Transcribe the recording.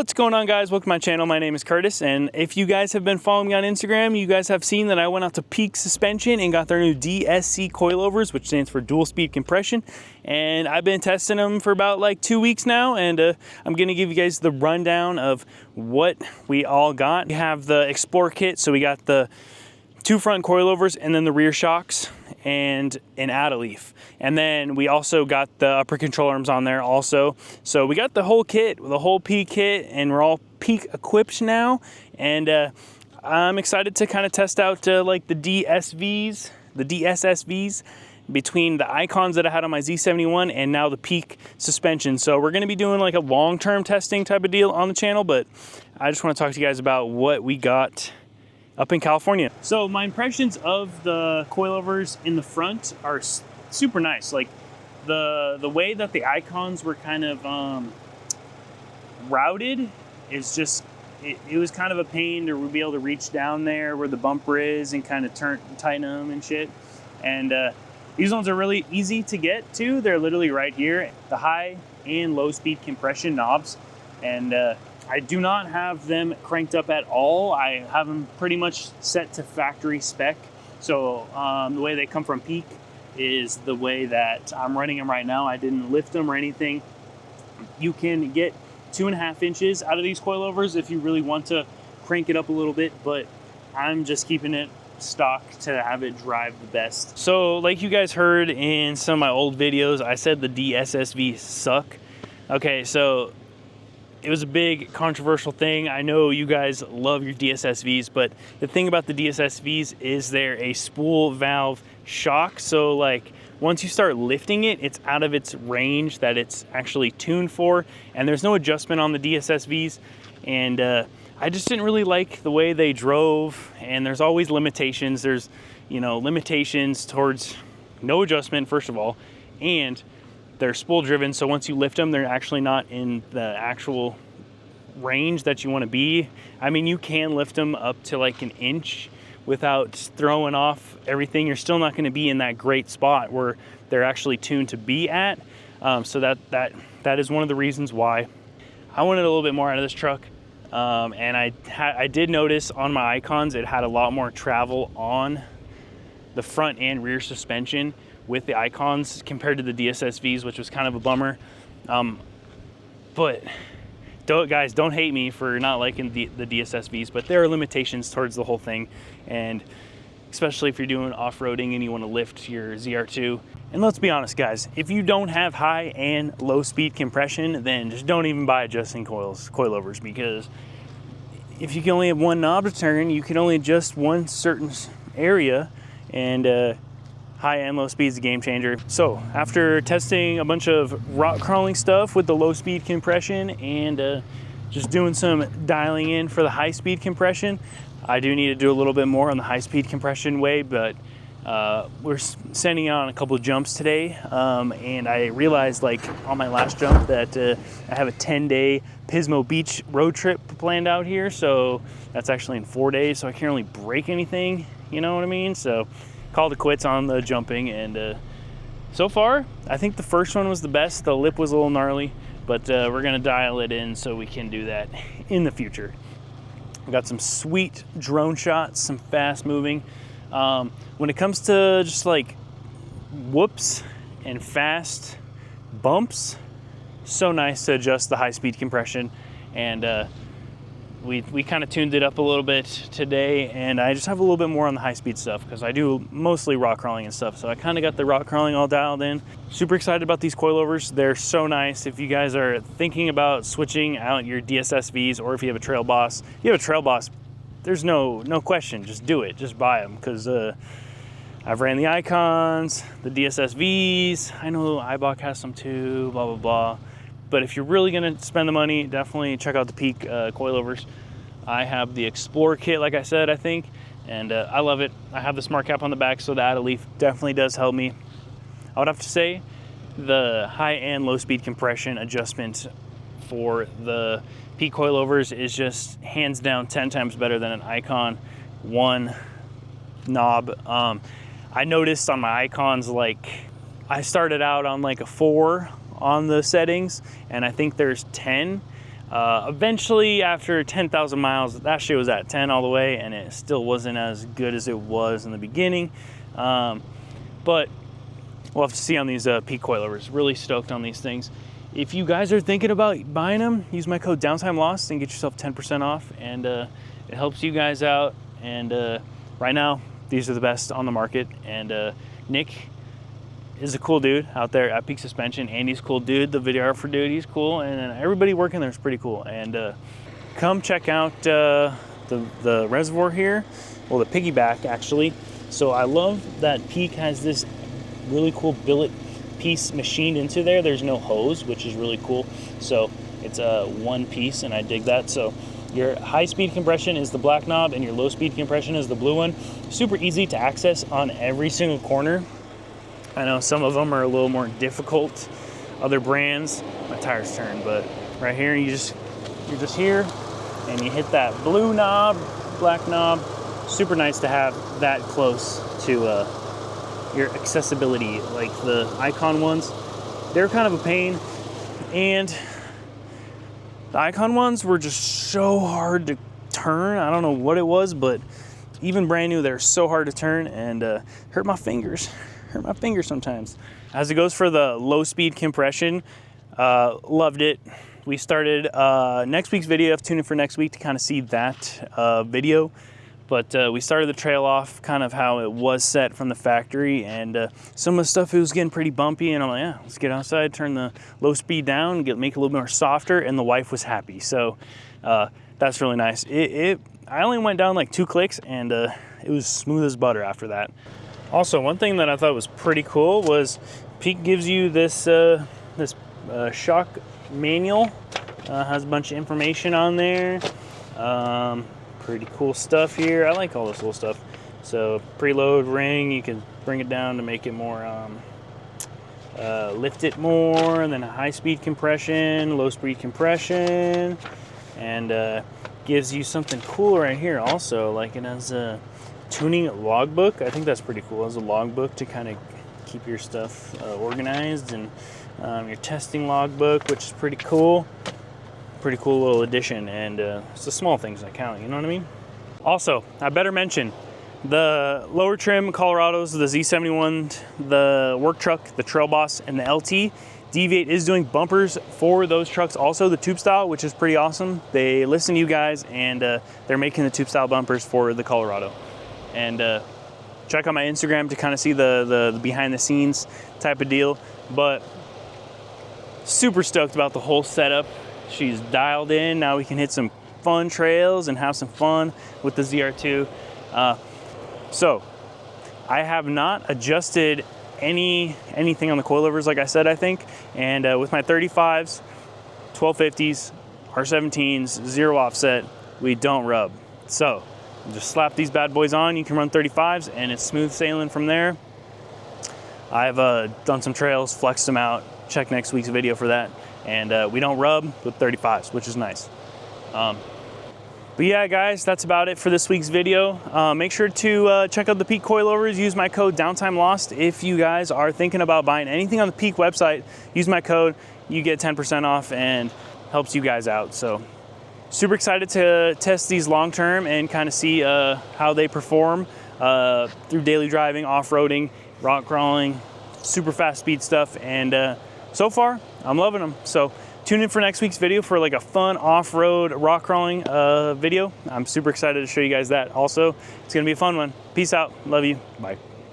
What's going on, guys? Welcome to my channel. My name is Curtis, and if you guys have been following me on Instagram, you guys have seen that I went out to Peak Suspension and got their new DSC coilovers, which stands for dual speed compression, and I've been testing them for about like 2 weeks now, and I'm gonna give you guys the rundown of what we all got. We have the Explore kit, so we got the 2 front coilovers and then the rear shocks and an add-a-leaf, and then we also got the upper control arms on there also. So we got the whole kit, the whole Peak kit, and we're all Peak equipped now, and I'm excited to kind of test out like the DSVs, the DSSVs, between the icons that I had on my Z71 and now the Peak suspension. So we're going to be doing like a long-term testing type of deal on the channel, but I just want to talk to you guys about what we got up in California. So my impressions of the coilovers in the front are super nice. Like the way that the icons were kind of routed is just, it was kind of a pain to be able to reach down there where the bumper is and kind of tighten them and shit. And these ones are really easy to get to. They're literally right here, the high and low speed compression knobs. And I do not have them cranked up at all. I have them pretty much set to factory spec. So the way they come from Peak is the way that I'm running them right now. I didn't lift them or anything. You can get 2.5 inches out of these coilovers if you really want to crank it up a little bit, but I'm just keeping it stock to have it drive the best. So like you guys heard in some of my old videos, I said the DSSVs suck. Okay, so it was a big controversial thing. I know you guys love your DSSVs, but the thing about the DSSVs is they're a spool valve shock. So like once you start lifting it, it's out of its range that it's actually tuned for, and there's no adjustment on the DSSVs. And I just didn't really like the way they drove, and there's always limitations. There's, you know, limitations towards no adjustment, first of all, and they're spool driven, so once you lift them, they're actually not in the actual range that you want to be. I mean, you can lift them up to like 1 inch without throwing off everything. You're still not going to be in that great spot where they're actually tuned to be at. So that is one of the reasons why I wanted a little bit more out of this truck. And I did notice on my icons it had a lot more travel on the front and rear suspension with the icons compared to the DSSVs, which was kind of a bummer. But guys, don't hate me for not liking the DSSVs, but there are limitations towards the whole thing, and especially if you're doing off-roading and you want to lift your ZR2. And let's be honest, guys, if you don't have high and low speed compression, then just don't even buy adjusting coilovers, because if you can only have one knob to turn, you can only adjust one certain area, and high and low speed is a game changer. So after testing a bunch of rock crawling stuff with the low speed compression and just doing some dialing in for the high speed compression, I do need to do a little bit more on the high speed compression way, but we're sending out a couple of jumps today, and I realized, like on my last jump, that I have a 10-day Pismo Beach road trip planned out here, so that's actually in 4 days, so I can't really break anything, you know what I mean? So called it quits on the jumping, and so far I think the first one was the best. The lip was a little gnarly, but we're gonna dial it in so we can do that in the future. We got some sweet drone shots, some fast moving. When it comes to just like whoops and fast bumps, so nice to adjust the high speed compression, and we kind of tuned it up a little bit today, and I just have a little bit more on the high speed stuff because I do mostly rock crawling and stuff, so I kind of got the rock crawling all dialed in. Super excited about these coilovers. They're so nice. If you guys are thinking about switching out your DSSVs, or if you have a Trail Boss, there's no question, just do it, just buy them, because I've ran the icons, the DSSVs, I know iBach has some too, blah blah blah. But if you're really gonna spend the money, definitely check out the Peak coilovers. I have the Explore kit, like I said, I think, and I love it. I have the smart cap on the back, so the add-a-leaf definitely does help me. I would have to say the high and low speed compression adjustment for the Peak coilovers is just hands down 10 times better than an Icon 1 knob. I noticed on my icons, like I started out on like a 4 on the settings, and I think there's 10. Eventually, after 10,000 miles, that shit was at 10 all the way, and it still wasn't as good as it was in the beginning. But we'll have to see on these peak coilovers. Really stoked on these things. If you guys are thinking about buying them, use my code DowntimeLost and get yourself 10% off, and it helps you guys out. And right now, these are the best on the market. And Nick is a cool dude out there at Peak Suspension. Andy's a cool dude. The videographer dude, he's cool. And everybody working there is pretty cool. And come check out the reservoir here. Well, the piggyback, actually. So I love that Peak has this really cool billet piece machined into there. There's no hose, which is really cool. So it's one piece, and I dig that. So your high-speed compression is the black knob, and your low-speed compression is the blue one. Super easy to access on every single corner. I know some of them are a little more difficult. Other brands, my tires turn, but right here you're just here, and you hit that blue knob, black knob. Super nice to have that close to your accessibility. Like the Icon ones, they're kind of a pain, and the Icon ones were just so hard to turn. I don't know what it was, but even brand new, they're so hard to turn, and hurt my fingers sometimes. As it goes for the low speed compression, loved it. We started next week's video. Tune in for next week to kind of see that video. But we started the trail off kind of how it was set from the factory, and some of the stuff, it was getting pretty bumpy, and I'm like, yeah, let's get outside, turn the low speed down, make it a little more softer, and the wife was happy. So that's really nice. I only went down like 2 clicks, and it was smooth as butter after that. Also, one thing that I thought was pretty cool was Peak gives you this shock manual. Has a bunch of information on there. Pretty cool stuff here. I like all this little stuff. So preload ring, you can bring it down to make it more, lift it more, and then a high speed compression, low speed compression, and gives you something cool right here also. Like it has a tuning logbook. I think that's pretty cool. It has a logbook to kind of keep your stuff organized, and your testing logbook, which is pretty cool. Pretty cool little addition, and it's the small things that count, you know what I mean? Also, I better mention the lower trim Colorados, the Z71, the work truck, the Trail Boss, and the LT. Deviate is doing bumpers for those trucks also, the tube style, which is pretty awesome. They listen to you guys, and they're making the tube style bumpers for the Colorado. And check out my Instagram to kind of see the behind the scenes type of deal. But super stoked about the whole setup. She's dialed in. Now we can hit some fun trails and have some fun with the ZR2. So I have not adjusted anything on the coilovers, like I said, I think. And with my 35s, 1250s, R17s, 0 offset, we don't rub. So just slap these bad boys on. You can run 35s, and it's smooth sailing from there. I've done some trails, flexed them out. Check next week's video for that. And we don't rub with 35s, which is nice. But yeah, guys, that's about it for this week's video. Make sure to check out the Peak coilovers. Use my code DowntimeLost. If you guys are thinking about buying anything on the Peak website, use my code. You get 10% off, and helps you guys out. So super excited to test these long term and kind of see how they perform through daily driving, off-roading, rock crawling, super fast speed stuff. And so far, I'm loving them. So tune in for next week's video for like a fun off-road rock crawling video. I'm super excited to show you guys that also. It's gonna be a fun one. Peace out. Love you. Bye.